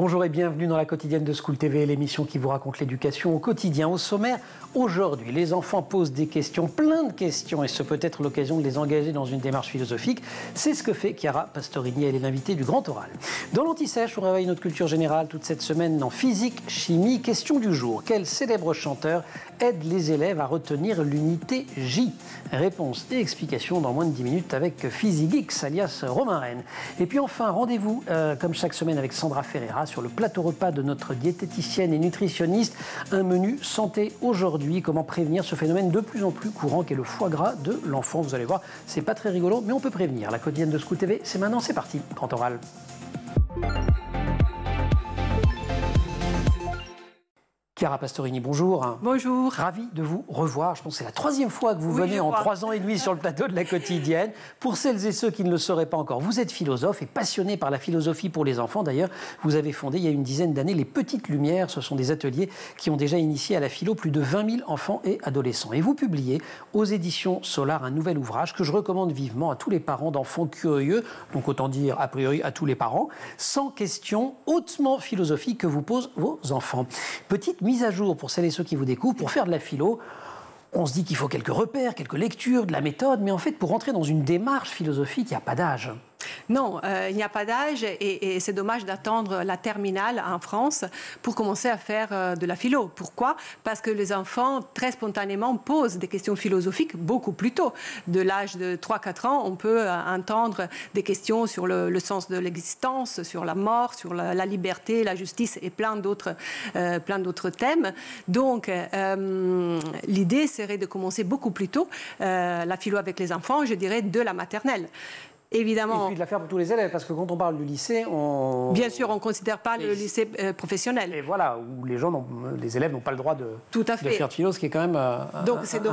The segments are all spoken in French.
Bonjour et bienvenue dans la quotidienne de School TV, l'émission qui vous raconte l'éducation au quotidien. Au sommaire, aujourd'hui, les enfants posent des questions, plein de questions, et ce peut être l'occasion de les engager dans une démarche philosophique. C'est ce que fait Chiara Pastorini, elle est l'invitée du Grand Oral. Dans l'Anti-Sèche, on réveille notre culture générale toute cette semaine en physique, chimie. Question du jour, quel célèbre chanteur aide les élèves à retenir l'unité J? Réponse et explication dans moins de 10 minutes avec PhysiGeeks, alias Romain Rennes. Et puis enfin, rendez-vous, comme chaque semaine, avec Sandra Ferreira sur le plateau repas de notre diététicienne et nutritionniste. Un menu santé aujourd'hui, comment prévenir ce phénomène de plus en plus courant qu'est le foie gras de l'enfant. Vous allez voir, c'est pas très rigolo, mais on peut prévenir. La quotidienne de School TV, c'est maintenant, c'est parti. Grand Oral. Chiara Pastorini, bonjour. Bonjour. Ravi de vous revoir. Je pense que c'est la troisième fois que vous venez en 3 ans et demi sur le plateau de la quotidienne. Pour celles et ceux qui ne le sauraient pas encore, vous êtes philosophe et passionné par la philosophie pour les enfants. D'ailleurs, vous avez fondé il y a une dizaine d'années les Petites Lumières. Ce sont des ateliers qui ont déjà initié à la philo plus de 20 000 enfants et adolescents. Et vous publiez aux éditions Solar un nouvel ouvrage que je recommande vivement à tous les parents d'enfants curieux, donc autant dire a priori à tous les parents, 100 questions hautement philosophiques que vous posent vos enfants. Petite mise à jour pour celles et ceux qui vous découvrent, pour faire de la philo, on se dit qu'il faut quelques repères, quelques lectures, de la méthode, mais en fait, pour entrer dans une démarche philosophique, il n'y a pas d'âge. Non, il n'y a pas d'âge et c'est dommage d'attendre la terminale en France pour commencer à faire de la philo. Pourquoi? Parce que les enfants, très spontanément, posent des questions philosophiques beaucoup plus tôt. De l'âge de 3-4 ans, on peut entendre des questions sur le sens de l'existence, sur la mort, sur la liberté, la justice et plein d'autres thèmes. Donc, l'idée serait de commencer beaucoup plus tôt la philo avec les enfants, je dirais, de la maternelle. Évidemment. Et puis de la faire pour tous les élèves, parce que quand on parle du lycée, Bien sûr, on ne considère pas le lycée professionnel. Et voilà, où les élèves n'ont pas le droit de faire de philo, ce qui est quand même un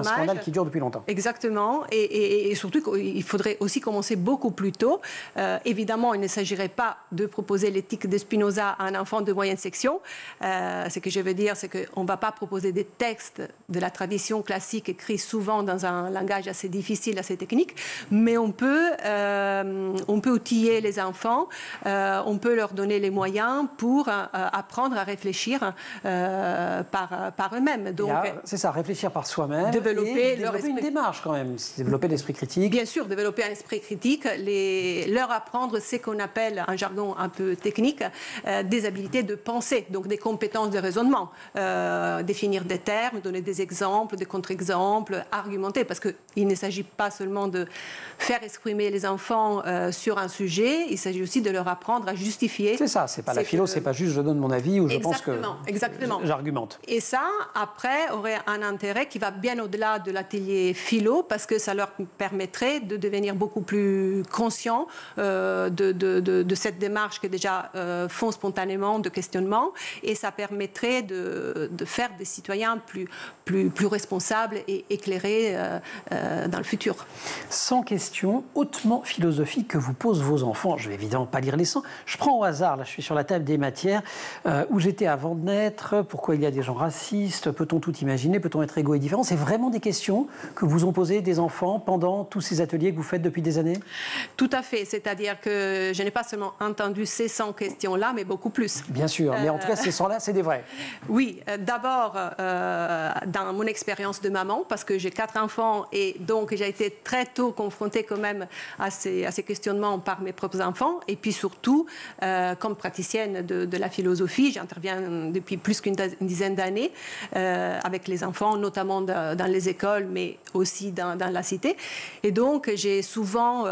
scandale qui dure depuis longtemps. Exactement, et surtout qu'il faudrait aussi commencer beaucoup plus tôt. Évidemment, il ne s'agirait pas de proposer l'éthique de Spinoza à un enfant de moyenne section. Ce que je veux dire, c'est qu'on ne va pas proposer des textes de la tradition classique écrits souvent dans un langage assez difficile, assez technique, mais on peut outiller les enfants, on peut leur donner les moyens pour apprendre à réfléchir par eux-mêmes. C'est ça, réfléchir par soi-même, développer une démarche quand même, développer l'esprit critique. Bien sûr, développer un esprit critique, leur apprendre ce qu'on appelle, un jargon un peu technique, des habiletés de pensée, donc des compétences de raisonnement, définir des termes, donner des exemples, des contre-exemples, argumenter, parce qu'il ne s'agit pas seulement de faire exprimer les enfants sur un sujet, il s'agit aussi de leur apprendre à justifier. C'est ça, c'est pas la philo, c'est pas juste je donne mon avis ou je pense que j'argumente. Et ça, après, aurait un intérêt qui va bien au-delà de l'atelier philo, parce que ça leur permettrait de devenir beaucoup plus conscients de cette démarche que déjà font spontanément de questionnement, et ça permettrait de faire des citoyens plus responsables et éclairés dans le futur. 100 questions hautement philosophique que vous posent vos enfants. Je vais évidemment pas lire les 100. Je prends au hasard, là je suis sur la table des matières, où j'étais avant de naître, pourquoi il y a des gens racistes, peut-on tout imaginer, peut-on être égaux et différents? C'est vraiment des questions que vous ont posées des enfants pendant tous ces ateliers que vous faites depuis des années? Tout à fait, c'est-à-dire que je n'ai pas seulement entendu ces 100 questions-là, mais beaucoup plus. Bien sûr, mais en tout cas ces 100-là, c'est des vrais. Oui, d'abord dans mon expérience de maman, parce que j'ai 4 enfants et donc j'ai été très tôt confrontée quand même à ces questionnements par mes propres enfants, et puis surtout, comme praticienne de la philosophie, j'interviens depuis plus qu'une dizaine d'années avec les enfants, notamment dans les écoles, mais aussi dans la cité. Et donc, j'ai souvent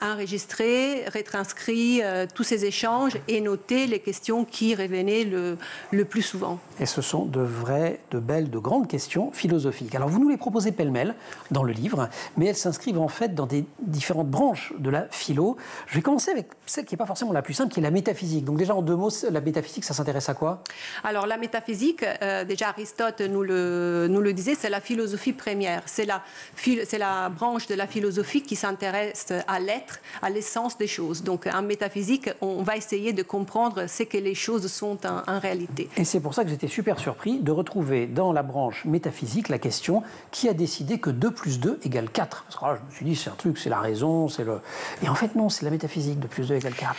enregistré, retranscrit tous ces échanges et noté les questions qui revenaient le plus souvent. Et ce sont de vraies, de belles, de grandes questions philosophiques. Alors, vous nous les proposez pêle-mêle dans le livre, mais elles s'inscrivent en fait dans des différentes branches de la philo. Je vais commencer avec celle qui n'est pas forcément la plus simple, qui est la métaphysique. Donc déjà, en 2 mots, la métaphysique, ça s'intéresse à quoi? Alors, la métaphysique, déjà Aristote nous le disait, c'est la philosophie première. C'est la branche de la philosophie qui s'intéresse à l'être, à l'essence des choses. Donc, en métaphysique, on va essayer de comprendre ce que les choses sont en réalité. Et c'est pour ça que j'étais super surpris de retrouver dans la branche métaphysique la question qui a décidé que 2 + 2 = 4. Parce que là, je me suis dit, c'est un truc, c'est la raison, c'est le... Et en fait, non, c'est la métaphysique, 2 plus 2 égale 4.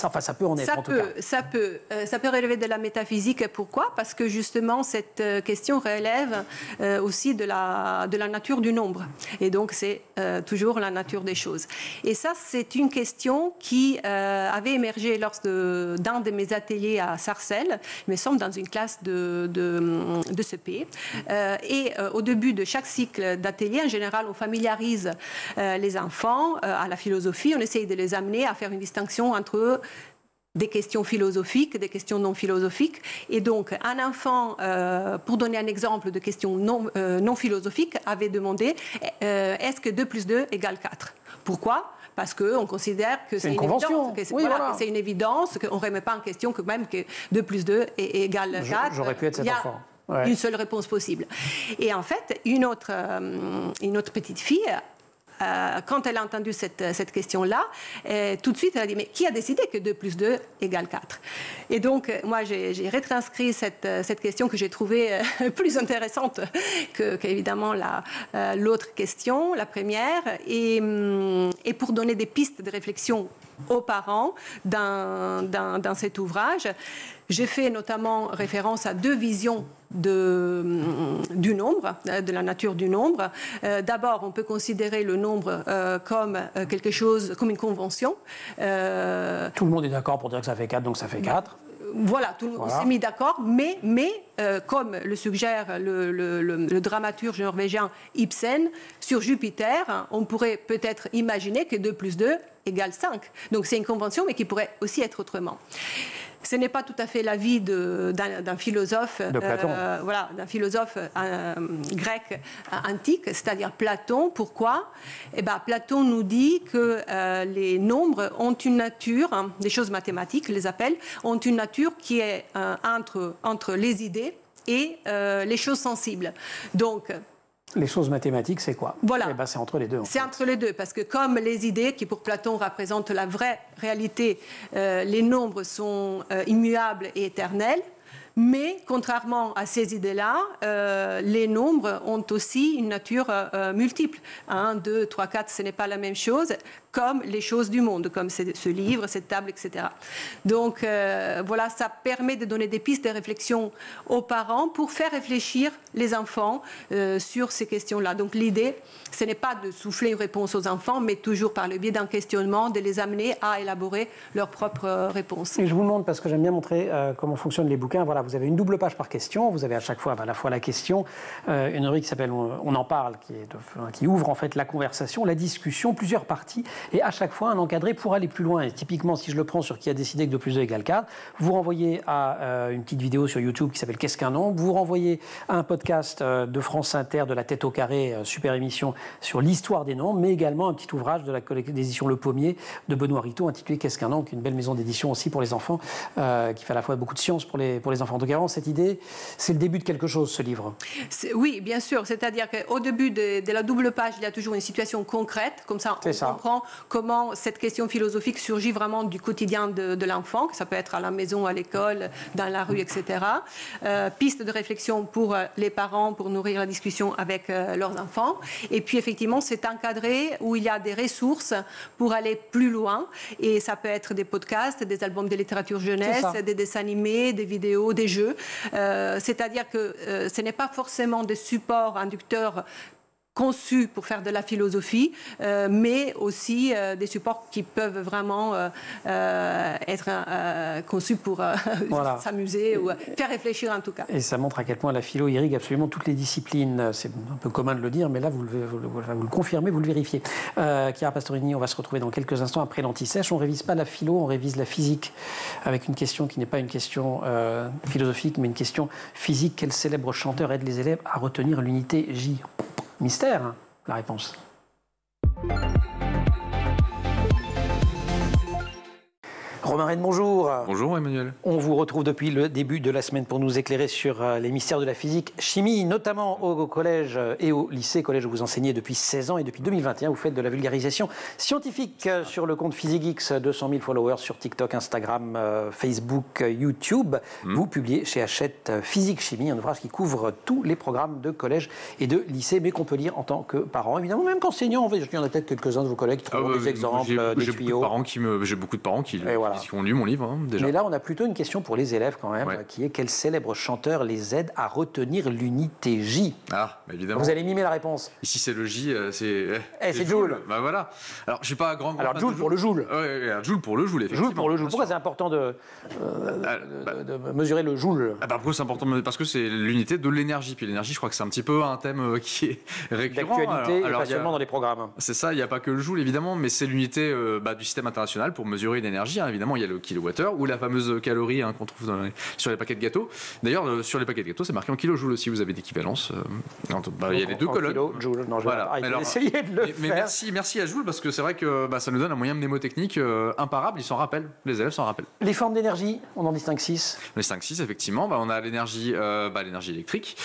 Enfin, ça peut en être, en tout cas. Ça peut relever de la métaphysique. Pourquoi? Parce que justement, cette question relève aussi de la nature du nombre. Et donc, c'est toujours la nature des choses. Et ça, c'est une question qui avait émergé lors d'un de mes ateliers à Sarcelles, il me semble, dans une classe de CP. Et au début de chaque cycle d'atelier, en général, on familiarise les enfants à la philosophie. On essaye de les amener à faire une distinction entre des questions philosophiques, des questions non philosophiques. Et donc, un enfant, pour donner un exemple de questions non philosophiques, avait demandé est-ce que 2 plus 2 égale 4 ? Pourquoi ? Parce qu'on considère que c'est une évidence. C'est une évidence, qu'on ne remet pas en question que même que 2 plus 2 égale 4. J'aurais pu être cet enfant. Ouais. Une seule réponse possible. Et en fait, une autre petite fille, quand elle a entendu cette question-là, tout de suite, elle a dit « Mais qui a décidé que 2 plus 2 égale 4 ?» Et donc, moi, j'ai retranscrit cette question que j'ai trouvée plus intéressante qu'évidemment l'autre question, la première, et pour donner des pistes de réflexion aux parents dans cet ouvrage. J'ai fait notamment référence à 2 visions du nombre, de la nature du nombre. D'abord, on peut considérer le nombre comme quelque chose, comme une convention. Tout le monde est d'accord pour dire que ça fait 4, donc ça fait 4. Voilà, on s'est mis d'accord, mais comme le suggère le dramaturge norvégien Ibsen, sur Jupiter, on pourrait peut-être imaginer que 2 plus 2 égale 5. Donc c'est une convention, mais qui pourrait aussi être autrement. Ce n'est pas tout à fait l'avis d'un philosophe, d'un philosophe grec antique, c'est-à-dire Platon. Pourquoi ? Platon nous dit que les nombres ont une nature, des choses mathématiques, les appelle, ont une nature qui est entre les idées et les choses sensibles. Donc, les choses mathématiques, c'est quoi ? Voilà. C'est entre les deux. C'est entre les deux, parce que comme les idées, qui pour Platon représentent la vraie réalité, les nombres sont immuables et éternels, mais contrairement à ces idées-là, les nombres ont aussi une nature multiple. 1, 2, 3, 4, ce n'est pas la même chose, comme les choses du monde, comme ce livre, cette table, etc. Donc voilà, ça permet de donner des pistes de réflexion aux parents pour faire réfléchir les enfants sur ces questions-là. Donc l'idée, ce n'est pas de souffler une réponse aux enfants, mais toujours par le biais d'un questionnement, de les amener à élaborer leurs propres réponses. Et je vous le montre parce que j'aime bien montrer comment fonctionnent les bouquins. Voilà, vous avez une double page par question, vous avez à chaque fois à la fois la question, une rubrique qui s'appelle On en parle, qui ouvre en fait la conversation, la discussion, plusieurs parties, et à chaque fois un encadré pour aller plus loin. Et typiquement, si je le prends sur qui a décidé que 2 plus 2 égale 4, vous renvoyez à une petite vidéo sur YouTube qui s'appelle Qu'est-ce qu'un nombre, vous renvoyez à un podcast de France Inter, de La Tête au Carré, super émission sur l'histoire des nombres, mais également un petit ouvrage de la collecte d'édition Le Pommier de Benoît Ritaud intitulé Qu'est-ce qu'un nombre, qui est une belle maison d'édition aussi pour les enfants, qui fait à la fois beaucoup de science pour les enfants. Donc avant, cette idée, c'est le début de quelque chose, ce livre. Oui, bien sûr. C'est-à-dire qu'au début de la double page, il y a toujours une situation concrète. Comme ça, on comprend comment cette question philosophique surgit vraiment du quotidien de l'enfant, que ça peut être à la maison, à l'école, dans la rue, etc. Piste de réflexion pour les parents, pour nourrir la discussion avec leurs enfants. Et puis, effectivement, c'est encadré où il y a des ressources pour aller plus loin. Et ça peut être des podcasts, des albums de littérature jeunesse, des dessins animés, des vidéos, des jeux. C'est-à-dire que ce n'est pas forcément des supports inducteurs conçus pour faire de la philosophie, mais aussi des supports qui peuvent vraiment être conçus pour s'amuser ou faire réfléchir en tout cas. Et ça montre à quel point la philo irrigue absolument toutes les disciplines. C'est un peu commun de le dire, mais là vous le confirmez, vous le vérifiez. Chiara Pastorini, on va se retrouver dans quelques instants après l'Anti-Sèche. On ne révise pas la philo, on révise la physique, avec une question qui n'est pas une question philosophique, mais une question physique. Quel célèbre chanteur aide les élèves à retenir l'unité J ? Mystère, hein, la réponse. Romain Rennes, bonjour. Bonjour Emmanuel. On vous retrouve depuis le début de la semaine pour nous éclairer sur les mystères de la physique-chimie, notamment au collège et au lycée. Collège où vous enseignez depuis 16 ans et depuis 2021, vous faites de la vulgarisation scientifique sur le compte PhysigeX, 200 000 followers sur TikTok, Instagram, Facebook, YouTube. Vous publiez chez Hachette Physique-Chimie, un ouvrage qui couvre tous les programmes de collège et de lycée, mais qu'on peut lire en tant que parent. Évidemment, même qu'enseignant, il y en a peut-être quelques-uns de vos collègues qui trouvent des exemples, des tuyaux. J'ai beaucoup de parents qui ont lu mon livre, déjà. Mais là, on a plutôt une question pour les élèves quand même, qui est quel célèbre chanteur les aide à retenir l'unité J? Ah, évidemment. Vous allez mimer la réponse. Ici, c'est le J, c'est Joule. Bah voilà. Alors, je suis pas grand. Alors, Joule pour le Joule. Joule pour le Joule, effectivement. Joule pour le Joule. Pourquoi c'est important de mesurer le Joule? Pourquoi c'est important? Parce que c'est l'unité de l'énergie. Puis l'énergie, je crois que c'est un petit peu un thème qui est récurrent. D'actualité, et pas seulement dans les programmes. C'est ça, il n'y a pas que le Joule, évidemment, mais c'est l'unité du système international pour mesurer l'énergie. Évidemment, il y a le kilowattheure ou la fameuse calorie qu'on trouve sur les paquets de gâteaux. D'ailleurs, sur les paquets de gâteaux, c'est marqué en kilojoules aussi. Vous avez d'équivalence. Il y a les deux colonnes. Joule. Non, je vais essayer de le mais faire. merci à Joule parce que c'est vrai que ça nous donne un moyen mnémotechnique imparable. Ils s'en rappellent. Les élèves s'en rappellent. Les formes d'énergie, on en distingue 6. Les 5-6, effectivement. On a l'énergie électrique,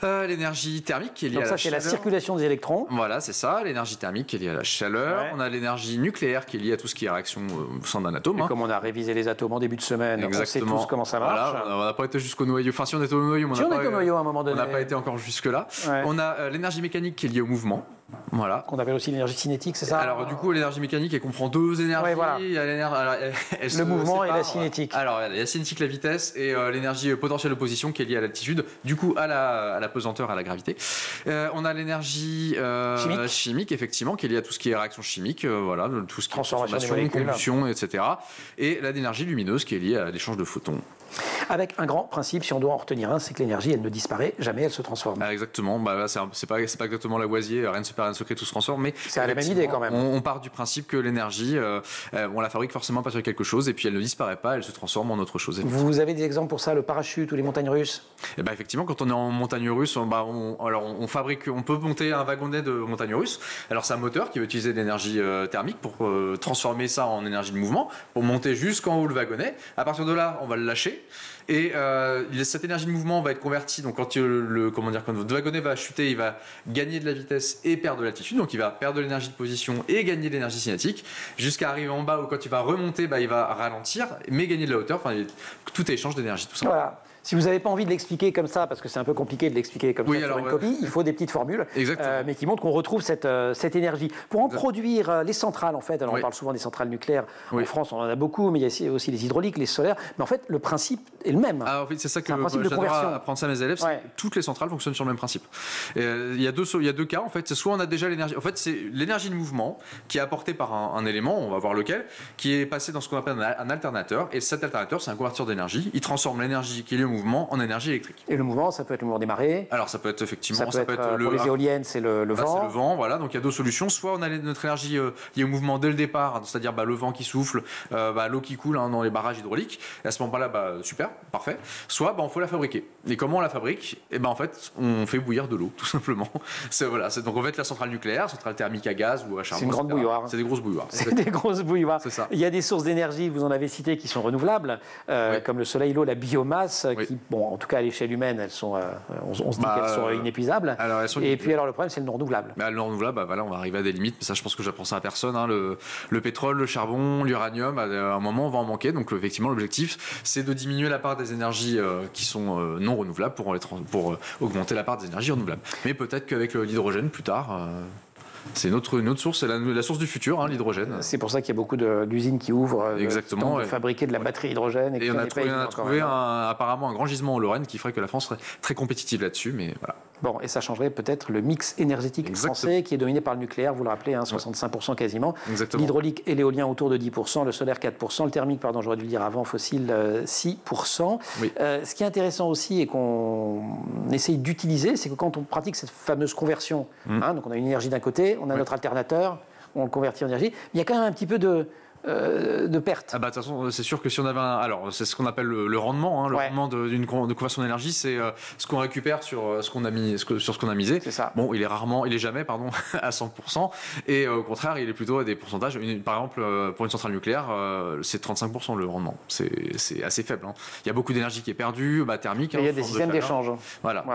l'énergie thermique qui est liée à la chaleur. Donc ça, c'est la circulation des électrons. Voilà, c'est ça. L'énergie thermique qui est liée à la chaleur. On a l'énergie nucléaire qui est liée à tout ce qui est réaction au sein d'un atome. Et comme on a révisé les atomes en début de semaine, on sait tous comment ça marche. Voilà, on n'a pas été jusqu'au noyau. Enfin, si on était au noyau, on est au noyau à un moment donné. On n'a pas été encore jusque-là. Ouais. On a l'énergie mécanique qui est liée au mouvement. Voilà. Qu'on appelle aussi l'énergie cinétique, c'est ça? Alors, du coup, l'énergie mécanique, elle comprend deux énergies. Ouais, voilà. Il y a le mouvement et la cinétique. Alors, il y a la cinétique, la vitesse, et l'énergie potentielle de position qui est liée à l'altitude, du coup, à la pesanteur, à la gravité. On a l'énergie chimique, effectivement, qui est liée à tout ce qui est réaction chimique, tout ce qui est transformation, combustion, etc. Et l'énergie lumineuse qui est liée à l'échange de photons. Avec un grand principe, si on doit en retenir un, c'est que l'énergie, elle ne disparaît jamais, elle se transforme. Exactement. C'est pas exactement Lavoisier, rien ne se perd, rien ne se crée, tout se transforme, mais c'est la même idée quand même. On part du principe que l'énergie, on la fabrique forcément pas sur quelque chose, et puis elle ne disparaît pas, elle se transforme en autre chose. Vous avez des exemples pour ça, le parachute ou les montagnes russes? Effectivement, quand on est en montagne russe, on peut monter un wagonnet de montagne russe. Alors c'est un moteur qui va utiliser de l'énergie thermique pour transformer ça en énergie de mouvement, pour monter jusqu'en haut le wagonnet. À partir de là, on va le lâcher. Et cette énergie de mouvement va être convertie. Donc quand votre wagonnet va chuter, il va gagner de la vitesse et perdre de l'altitude. Donc il va perdre de l'énergie de position et gagner de l'énergie cinétique, jusqu'à arriver en bas où quand il va remonter, il va ralentir, mais gagner de la hauteur. Enfin, tout est échange d'énergie, tout ça. Voilà. Si vous n'avez pas envie de l'expliquer comme ça, parce que c'est un peu compliqué de l'expliquer comme ça sur une copie, il faut des petites formules, mais qui montrent qu'on retrouve cette énergie. Pour en produire les centrales, en fait, alors on parle souvent des centrales nucléaires, en France on en a beaucoup, mais il y a aussi les hydrauliques, les solaires, mais en fait le principe est le même. En fait, c'est ça que j'adore apprendre ça à mes élèves, toutes les centrales fonctionnent sur le même principe. Il y a deux cas, en fait, c'est soit on a déjà l'énergie, en fait c'est l'énergie de mouvement qui est apportée par un élément, on va voir lequel, qui est passé dans ce qu'on appelle un alternateur, et cet alternateur c'est un converteur d'énergie, il transforme l'énergie qui est liée au mouvement en énergie électrique. Et le mouvement, ça peut être le mouvement des marées. Alors ça peut être effectivement, ça peut être pour les éoliennes, c'est le vent. C'est le vent, voilà. Donc il y a deux solutions. Soit on a notre énergie liée au mouvement dès le départ, c'est-à-dire le vent qui souffle, l'eau qui coule dans les barrages hydrauliques. Et à ce moment-là, super, parfait. Soit on faut la fabriquer. Et comment on la fabrique? Et en fait, on fait bouillir de l'eau, tout simplement. Donc en fait, la centrale nucléaire, centrale thermique à gaz ou à charbon. C'est une grande bouilloire. C'est des grosses bouilloires. C'est des grosses bouilloires. C'est ça. Il y a des sources d'énergie, vous en avez cité, qui sont renouvelables, comme le soleil, l'eau, la biomasse, qui, en tout cas à l'échelle humaine, elles sont, on se dit qu'elles sont inépuisables. Et puis le problème, c'est le non renouvelable. Le non renouvelable, on va arriver à des limites. Mais ça, je pense que j'apprends ça à personne. Le pétrole, le charbon, l'uranium, à un moment, on va en manquer. Donc effectivement, l'objectif, c'est de diminuer la part des énergies qui sont non renouvelables pour augmenter la part des énergies renouvelables. Mais peut-être qu'avec l'hydrogène, plus tard... C'est une autre source, c'est la source du futur, l'hydrogène. C'est pour ça qu'il y a beaucoup d'usines qui ouvrent, qui tentent de fabriquer de la batterie hydrogène. Et on a trouvé apparemment un grand gisement en Lorraine qui ferait que la France serait très compétitive là-dessus, mais voilà. Bon, et ça changerait peut-être le mix énergétique français qui est dominé par le nucléaire, vous le rappelez, 65% quasiment. L'hydraulique et l'éolien autour de 10%, le solaire 4%, le thermique, j'aurais dû le dire avant, fossile 6%. Oui. Ce qui est intéressant aussi et qu'on essaye d'utiliser, c'est que quand on pratique cette fameuse conversion, donc on a une énergie d'un côté, on a notre alternateur, on le convertit en énergie, il y a quand même un petit peu de de perte. Ah bah, de toute façon, c'est sûr que si on avait alors, c'est ce qu'on appelle le rendement. Hein, le rendement de conversion d'énergie, c'est ce qu'on récupère sur ce qu'on a misé. C'est ça. Bon, il est jamais à 100%. Et au contraire, il est plutôt à des pourcentages. Par exemple, pour une centrale nucléaire, c'est 35% le rendement. C'est assez faible. Hein. Il y a beaucoup d'énergie qui est perdue, thermique. Il y a des systèmes d'échange. Voilà.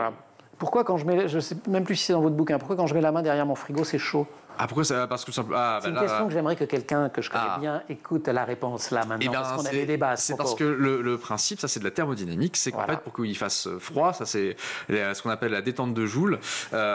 Pourquoi quand je mets, je ne sais même plus si c'est dans votre bouquin, pourquoi quand je mets la main derrière mon frigo, c'est chaud? Pourquoi ça? Parce que c'est une question que j'aimerais que quelqu'un que je connais bien écoute la réponse là maintenant, parce qu'on a des débats. C'est parce que le principe, ça c'est de la thermodynamique, c'est qu'en fait pour qu'il fasse froid, ça c'est ce qu'on appelle la détente de Joule.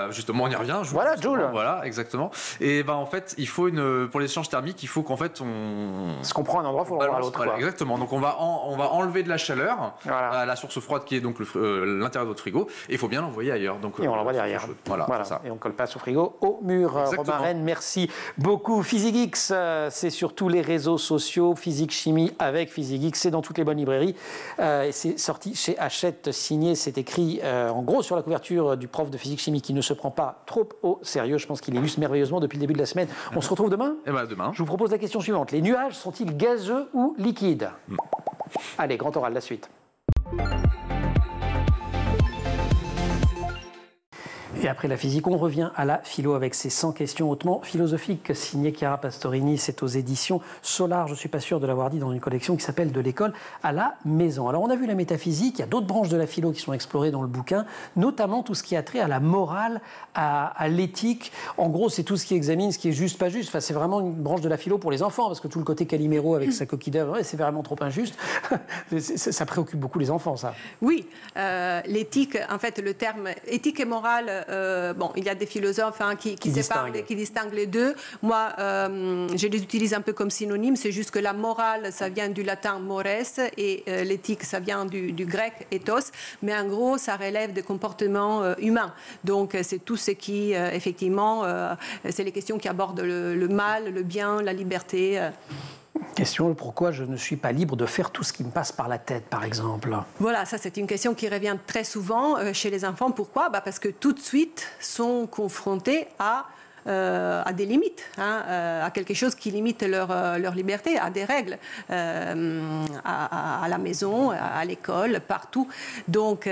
Justement, on y revient. Joule. Voilà, exactement. Et en fait, il faut pour l'échange thermique, il faut qu'en fait on se comprend un endroit, il faut l'envoyer à l'autre. Voilà, exactement. Donc on va enlever de la chaleur à la source froide qui est donc l'intérieur de votre frigo, et il faut bien l'envoyer ailleurs. Donc et on l'envoie derrière. Voilà. Ça. Et on colle pas au frigo au mur. Robin, merci beaucoup. PhysiqueX, c'est sur tous les réseaux sociaux. Physique Chimie avec PhysiqueX, c'est dans toutes les bonnes librairies. Et c'est sorti chez Hachette, signé. C'est écrit en gros sur la couverture du prof de physique chimie qui ne se prend pas trop au sérieux. Je pense qu'il illustre merveilleusement depuis le début de la semaine. On se retrouve demain ? Demain. Je vous propose la question suivante. Les nuages sont-ils gazeux ou liquides ? Allez, grand oral, la suite. Et après la physique, on revient à la philo avec ces 100 questions hautement philosophiques signées Chiara Pastorini. C'est aux éditions Solar. Je ne suis pas sûr de l'avoir dit dans une collection qui s'appelle De l'école à la maison. Alors on a vu la métaphysique, il y a d'autres branches de la philo qui sont explorées dans le bouquin, notamment tout ce qui a trait à la morale, à l'éthique. En gros, c'est tout ce qui examine ce qui est juste, pas juste. Enfin, c'est vraiment une branche de la philo pour les enfants, parce que tout le côté Calimero avec sa coquille d'œuf, c'est vraiment trop injuste. Ça préoccupe beaucoup les enfants, ça. Oui, l'éthique, en fait, le terme éthique et morale, il y a des philosophes qui distinguent les deux. Moi, je les utilise un peu comme synonymes. C'est juste que la morale, ça vient du latin mores et l'éthique, ça vient du grec ethos. Mais en gros, ça relève des comportements humains. Donc, c'est tout ce qui, effectivement, c'est les questions qui abordent le mal, le bien, la liberté. Question, pourquoi je ne suis pas libre de faire tout ce qui me passe par la tête, par exemple? Voilà, ça c'est une question qui revient très souvent chez les enfants. Pourquoi? Parce que tout de suite sont confrontés à des limites, à quelque chose qui limite leur liberté, à des règles, à la maison, à l'école, partout. Donc,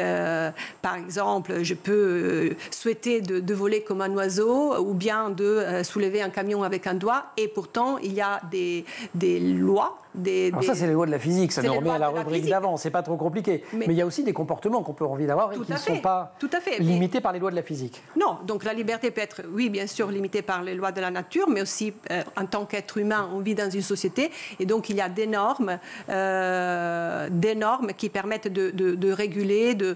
par exemple, je peux souhaiter de voler comme un oiseau ou bien de soulever un camion avec un doigt, et pourtant, il y a des lois. Alors ça, c'est les lois de la physique, ça nous remet à la rubrique d'avant, c'est pas trop compliqué. Mais il y a aussi des comportements qu'on peut envie d'avoir et qui ne sont pas limités par les lois de la physique. Non, donc la liberté peut être, oui, bien sûr, limitée par les lois de la nature, mais aussi en tant qu'être humain, on vit dans une société, et donc il y a des normes qui permettent de réguler, de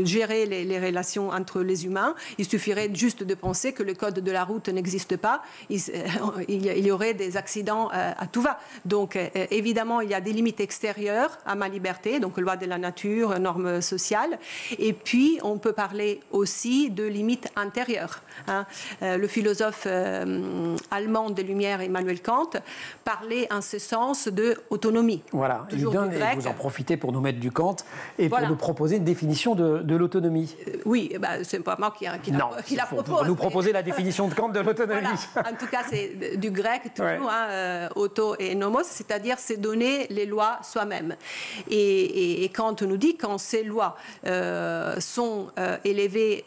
gérer les relations entre les humains. Il suffirait juste de penser que le code de la route n'existe pas, il y aurait des accidents à tout va. Donc, évidemment, il y a des limites extérieures à ma liberté, donc loi de la nature, normes sociales. Et puis, on peut parler aussi de limites intérieures. Le philosophe allemand des Lumières, Emmanuel Kant, parlait en ce sens d'autonomie. Voilà, il donne, et vous en profitez pour nous mettre du Kant et pour nous proposer une définition de l'autonomie. Oui, c'est pas moi qui la propose. Pour nous proposer la définition de Kant de l'autonomie. Voilà. En tout cas, c'est du grec, toujours, auto et nomos, c'est-à-dire c'est donner les lois soi-même. Et Kant nous dit quand ces lois sont élevées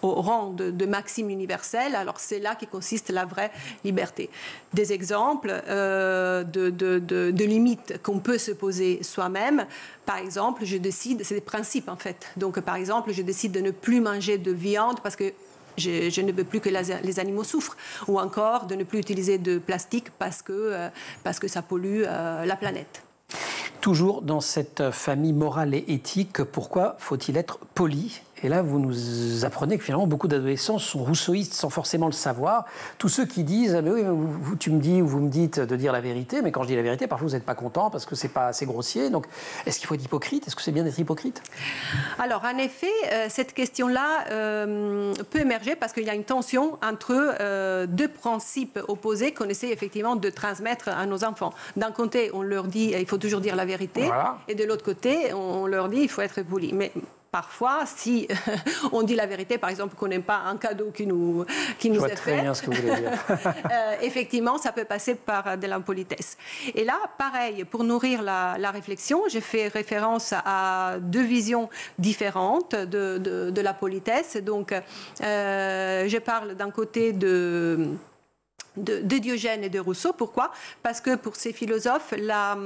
au rang de maxime universelle, alors c'est là qui consiste la vraie liberté. Des exemples de limites qu'on peut se poser soi-même. Par exemple, je décide, c'est des principes en fait. Donc par exemple, je décide de ne plus manger de viande parce que je ne veux plus que les animaux souffrent, ou encore de ne plus utiliser de plastique parce que ça pollue la planète. Toujours dans cette famille morale et éthique, pourquoi faut-il être poli ? Et là, vous nous apprenez que finalement, beaucoup d'adolescents sont rousseauistes sans forcément le savoir. Tous ceux qui disent, mais oui, tu me dis ou vous me dites de dire la vérité, mais quand je dis la vérité, parfois vous n'êtes pas content parce que c'est pas assez grossier. Donc, est-ce qu'il faut être hypocrite ? Est-ce que c'est bien d'être hypocrite ? Alors, en effet, cette question-là peut émerger parce qu'il y a une tension entre deux principes opposés qu'on essaie effectivement de transmettre à nos enfants. D'un côté, on leur dit il faut toujours dire la vérité, et de l'autre côté, on leur dit il faut être poli. Mais parfois, si on dit la vérité, par exemple, qu'on n'aime pas un cadeau qui nous est fait, très bien ce que vous voulez dire. Effectivement, ça peut passer par de l'impolitesse. Et là, pareil, pour nourrir la réflexion, j'ai fait référence à deux visions différentes de la politesse. Donc, je parle d'un côté de Diogène et de Rousseau. Pourquoi? Parce que pour ces philosophes, la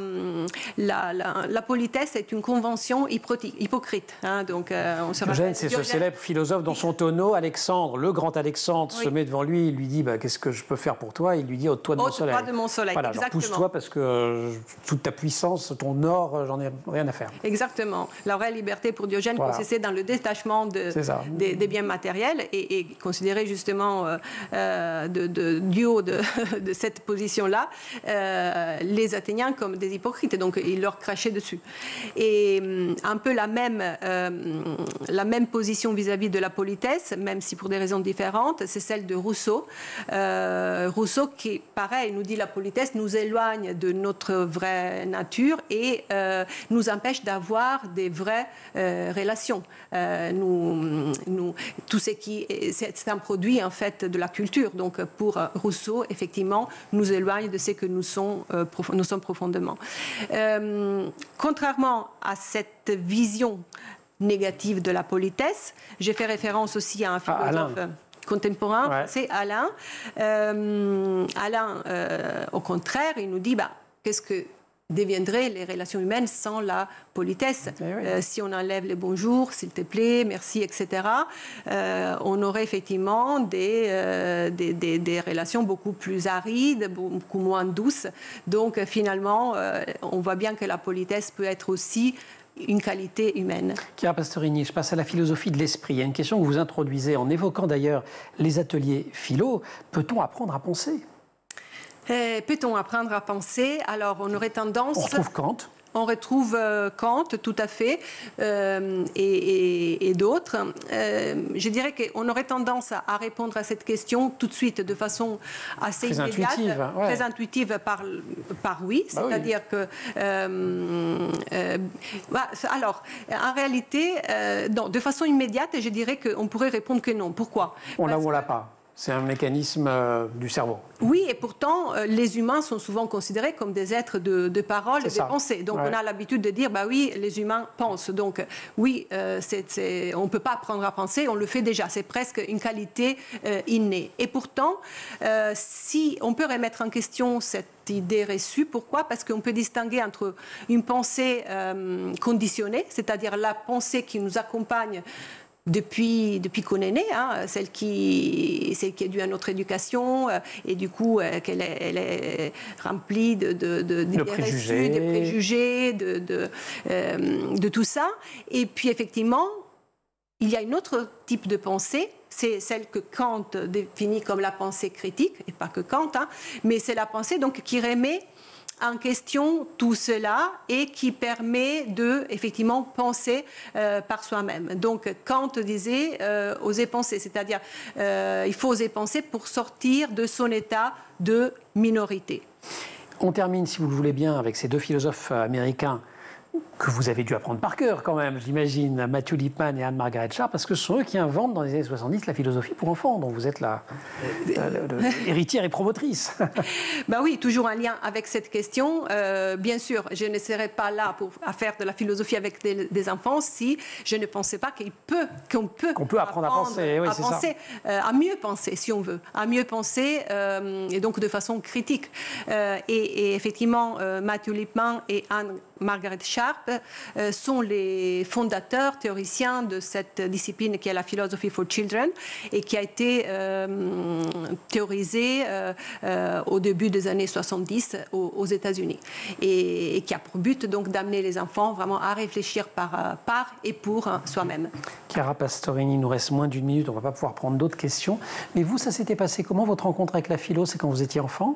politesse est une convention hypocrite. Hein, donc, Diogène, c'est ce célèbre philosophe dans son tonneau. Alexandre, le grand Alexandre, se met devant lui, il lui dit qu'est-ce que je peux faire pour toi? Il lui dit ôte-toi de mon soleil. Ôte-toi de mon soleil, voilà, exactement. Pousse-toi parce que toute ta puissance, ton or, j'en ai rien à faire. Exactement. La vraie liberté pour Diogène consistait dans le détachement des biens matériels et considérer justement du haut de cette position-là, les Athéniens comme des hypocrites. Et donc, il leur crachait dessus. Et un peu la même position vis-à-vis de la politesse, même si pour des raisons différentes, c'est celle de Rousseau. Rousseau qui, pareil, nous dit la politesse nous éloigne de notre vraie nature et nous empêche d'avoir des vraies relations. Tout ce qui c'est un produit, en fait, de la culture. Donc, pour Rousseau, effectivement, nous éloigne de ce que nous sommes profondément. Contrairement à cette vision négative de la politesse, j'ai fait référence aussi à un philosophe contemporain, c'est Alain. Alain, au contraire, il nous dit, qu'est-ce que deviendraient les relations humaines sans la politesse. Si on enlève les bonjours, s'il te plaît, merci, etc., on aurait effectivement des relations beaucoup plus arides, beaucoup moins douces. Donc finalement, on voit bien que la politesse peut être aussi une qualité humaine. Chiara Pastorini, je passe à la philosophie de l'esprit. Il y a une question que vous introduisez en évoquant d'ailleurs les ateliers philo. Peut-on apprendre à penser ? Peut-on apprendre à penser? Alors, on aurait tendance... On retrouve Kant. On retrouve Kant, tout à fait, et d'autres. Je dirais qu'on aurait tendance à répondre à cette question tout de suite de façon assez immédiate, très intuitive par oui. C'est-à-dire que... alors, en réalité, non, de façon immédiate, je dirais qu'on pourrait répondre que non. Pourquoi? On l'a ou on l'a pas. C'est un mécanisme du cerveau. Oui, et pourtant, les humains sont souvent considérés comme des êtres de parole et de pensée. Donc, on a l'habitude de dire, oui, les humains pensent. Donc, oui, on ne peut pas apprendre à penser, on le fait déjà. C'est presque une qualité innée. Et pourtant, si on peut remettre en question cette idée reçue. Pourquoi? Parce qu'on peut distinguer entre une pensée conditionnée, c'est-à-dire la pensée qui nous accompagne depuis qu'on est né, celle qui est due à notre éducation, et du coup, elle est remplie d'idées reçues, de préjugés, de tout ça. Et puis, effectivement, il y a un autre type de pensée, c'est celle que Kant définit comme la pensée critique, et pas que Kant, mais c'est la pensée donc, qui remet en question tout cela et qui permet de effectivement penser par soi-même. Donc Kant disait oser penser, c'est-à-dire il faut oser penser pour sortir de son état de minorité. On termine, si vous le voulez bien, avec ces deux philosophes américains que vous avez dû apprendre par cœur quand même, j'imagine, Matthew Lipman et Anne-Margaret Sharp, parce que ce sont eux qui inventent dans les années 70 la philosophie pour enfants, dont vous êtes la héritière et promotrice. Oui, toujours un lien avec cette question. Bien sûr, je ne serais pas là à faire de la philosophie avec des enfants si je ne pensais pas qu'on peut apprendre à penser, à mieux penser, si on veut, à mieux penser, et donc de façon critique. Et effectivement, Matthew Lipman et Anne-Margaret Sharp sont les fondateurs, théoriciens de cette discipline qui est la Philosophy for Children et qui a été théorisée au début des années 70 aux États-Unis et qui a pour but donc d'amener les enfants vraiment à réfléchir par et pour soi-même. Chiara Pastorini, il nous reste moins d'une minute, on ne va pas pouvoir prendre d'autres questions. Mais vous, ça s'était passé comment votre rencontre avec la philo? C'est quand vous étiez enfant?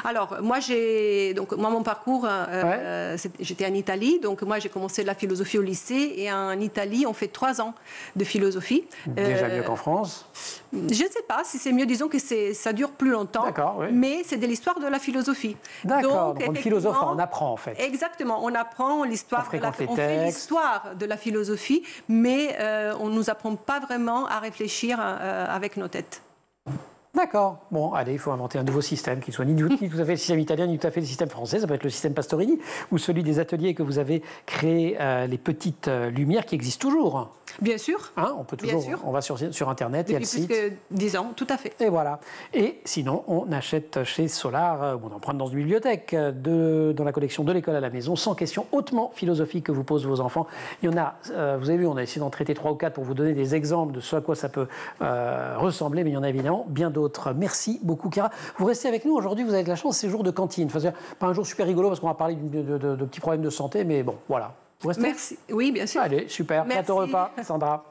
Alors, moi, mon parcours, j'étais en Italie. Donc, moi, j'ai commencé la philosophie au lycée. Et en Italie, on fait 3 ans de philosophie. Déjà mieux qu'en France. Je ne sais pas si c'est mieux. Disons que ça dure plus longtemps. D'accord, oui. Mais c'est de l'histoire de la philosophie. D'accord, donc on philosophe, on apprend en fait. Exactement, on apprend l'histoire. On fait l'histoire de la philosophie, mais on ne nous apprend pas vraiment à réfléchir avec nos têtes. D'accord. Bon, allez, il faut inventer un nouveau système qui soit ni tout à fait le système italien, ni tout à fait le système français. Ça peut être le système Pastorini ou celui des ateliers que vous avez créés, les petites lumières qui existent toujours. Bien sûr. Hein, on peut toujours. On va sur Internet et le site. Depuis plus que 10 ans, tout à fait. Et voilà. Et sinon, on achète chez Solar, on emprunte dans une bibliothèque, dans la collection de l'école à la maison, 100 questions hautement philosophiques que vous posent vos enfants. Il y en a, vous avez vu, on a essayé d'en traiter 3 ou 4 pour vous donner des exemples de ce à quoi ça peut ressembler, mais il y en a évidemment bien d'autres. Merci beaucoup, Chiara. Vous restez avec nous. Aujourd'hui, vous avez de la chance, c'est jour de cantine. Enfin, pas un jour super rigolo parce qu'on va parler de petits problèmes de santé, mais bon, voilà. Vous restez ? Merci. Oui, bien sûr. Allez, super. Merci. Plateau repas, Sandra.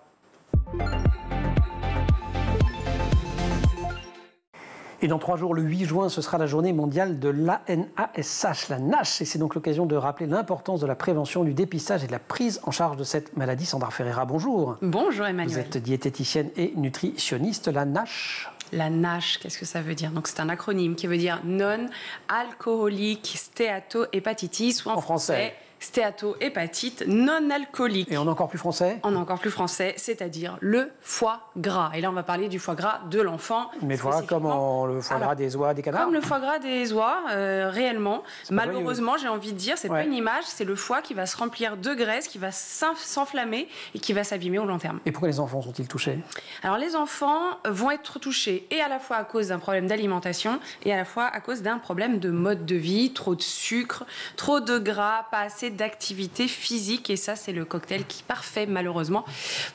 Et dans 3 jours, le 8 juin, ce sera la journée mondiale de l'ANASH, la NASH. Et c'est donc l'occasion de rappeler l'importance de la prévention, du dépistage et de la prise en charge de cette maladie. Sandra Ferreira, bonjour. Bonjour Emmanuel. Vous êtes diététicienne et nutritionniste. La NASH. La NASH, qu'est-ce que ça veut dire? Donc c'est un acronyme qui veut dire non-alcoolique stéatohépatitis, ou en français stéatohépatite non-alcoolique. Et en encore plus français? En encore plus français, c'est-à-dire le foie gras. Et là, on va parler du foie gras de l'enfant. Mais voilà, comme le foie gras des oies, des canards? Comme le foie gras des oies, réellement. Malheureusement, j'ai envie de dire, c'est pas une image, c'est le foie qui va se remplir de graisse, qui va s'enflammer et qui va s'abîmer au long terme. Et pourquoi les enfants sont-ils touchés? Alors, les enfants vont être touchés et à la fois à cause d'un problème d'alimentation et à la fois à cause d'un problème de mode de vie, trop de sucre, trop de gras, pas assez d'activité physique, et ça c'est le cocktail qui est parfait malheureusement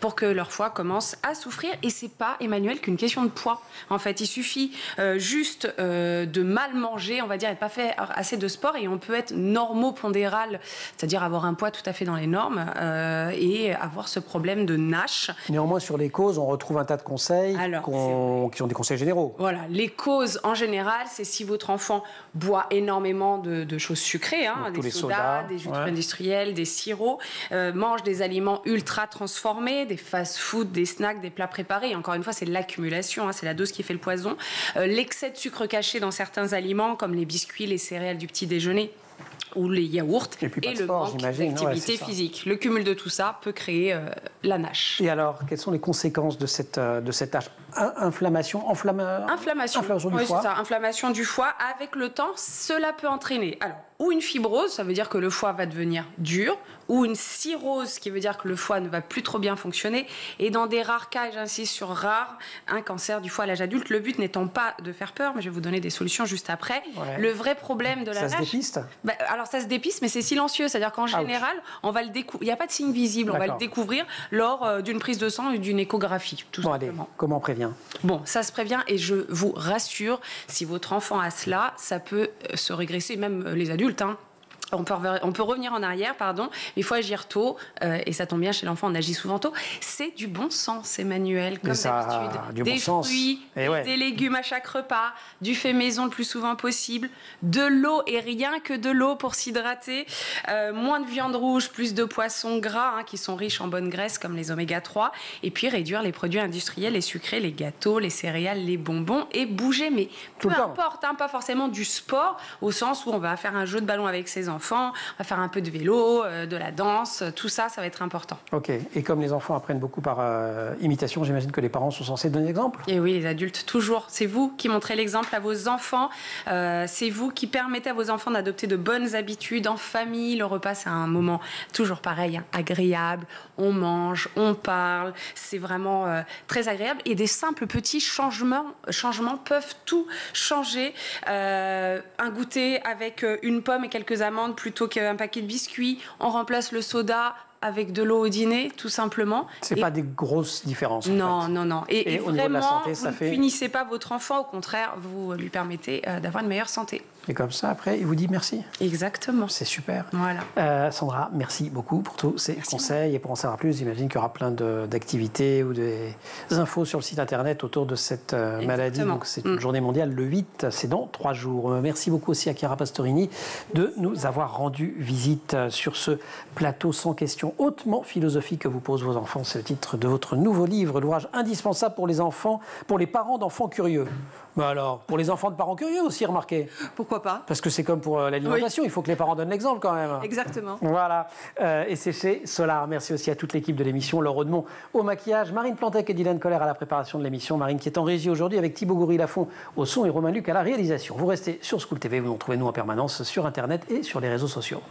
pour que leur foie commence à souffrir. Et c'est pas, Emmanuel, qu'une question de poids. En fait, il suffit juste de mal manger, on va dire, et de pas faire assez de sport, et on peut être normopondéral, c'est-à-dire avoir un poids tout à fait dans les normes et avoir ce problème de NASH. Néanmoins, sur les causes, on retrouve un tas de conseils qui sont des conseils généraux. Voilà, les causes en général, c'est si votre enfant boit énormément de choses sucrées, hein, des sodas, des jus industriels, des sirops, mange des aliments ultra transformés, des fast-food, des snacks, des plats préparés. Et encore une fois, c'est l'accumulation, hein, c'est la dose qui fait le poison. L'excès de sucre caché dans certains aliments, comme les biscuits, les céréales du petit déjeuner, ou les yaourts, et le manque d'activité physique. Le cumul de tout ça peut créer la NASH. Et alors, quelles sont les conséquences de cette NASH? Inflammation du foie. C'est ça, inflammation du foie. Avec le temps, cela peut entraîner ou une fibrose, ça veut dire que le foie va devenir dur, ou une cirrhose, qui veut dire que le foie ne va plus trop bien fonctionner. Et dans des rares cas, et j'insiste sur rare, un cancer du foie à l'âge adulte. Le but n'étant pas de faire peur, mais je vais vous donner des solutions juste après. Ouais. Le vrai problème de la NASH... Ça se dépiste? Alors ça se dépiste, mais c'est silencieux. C'est-à-dire qu'en général, on va le découvrir. Il n'y a pas de signe visible. On va le découvrir lors d'une prise de sang ou d'une échographie, tout simplement. Allez, comment on prévient? Bon, ça se prévient, et je vous rassure, si votre enfant a cela, ça peut se régresser, même les adultes, hein. On peut revenir en arrière, pardon, mais il faut agir tôt, et ça tombe bien, chez l'enfant, on agit souvent tôt. C'est du bon sens, Emmanuel, comme d'habitude. Des fruits, des légumes à chaque repas, du fait maison le plus souvent possible, de l'eau, et rien que de l'eau pour s'hydrater, moins de viande rouge, plus de poissons gras, hein, qui sont riches en bonnes graisses, comme les oméga 3, et puis réduire les produits industriels, les sucrés, les gâteaux, les céréales, les bonbons, et bouger, mais peu importe, hein, pas forcément du sport, au sens où on va faire un jeu de ballon avec ses enfants, on va faire un peu de vélo, de la danse, tout ça, ça va être important. Ok, et comme les enfants apprennent beaucoup par imitation, j'imagine que les parents sont censés donner l'exemple? Et oui, les adultes, toujours. C'est vous qui montrez l'exemple à vos enfants, c'est vous qui permettez à vos enfants d'adopter de bonnes habitudes en famille. Le repas, c'est un moment toujours pareil, hein, agréable, on mange, on parle, c'est vraiment très agréable, et des simples petits changements peuvent tout changer. Un goûter avec une pomme et quelques amandes plutôt qu'un paquet de biscuits, on remplace le soda avec de l'eau au dîner, tout simplement. C'est pas des grosses différences. Non, en fait. non, non. Et au niveau de la vraiment, santé, ça vous fait... ne punissez pas votre enfant, au contraire, vous lui permettez d'avoir une meilleure santé. Et comme ça, après, il vous dit merci. Exactement. C'est super. Voilà. Sandra, merci beaucoup pour tous ces conseils. Et pour en savoir plus, j'imagine qu'il y aura plein d'activités ou des infos sur le site internet autour de cette maladie. Donc, c'est une journée mondiale le 8, c'est dans 3 jours. Merci beaucoup aussi à Chiara Pastorini de nous avoir rendu visite sur ce plateau sans questions hautement philosophique que vous posent vos enfants. C'est le titre de votre nouveau livre, l'ouvrage indispensable pour les enfants, pour les parents d'enfants curieux. Mais alors, pour les enfants de parents curieux aussi, remarquez. Pourquoi pas? Parce que c'est comme pour l'alimentation, il faut que les parents donnent l'exemple quand même. Exactement. Voilà. Et c'est chez Solar. Merci aussi à toute l'équipe de l'émission. Laure Audemont au maquillage, Marine Plantec et Dylan Coller à la préparation de l'émission. Marine qui est en régie aujourd'hui avec Thibaut Goury-Lafont au son et Romain Luc à la réalisation. Vous restez sur School TV, vous nous retrouvez nous en permanence sur Internet et sur les réseaux sociaux.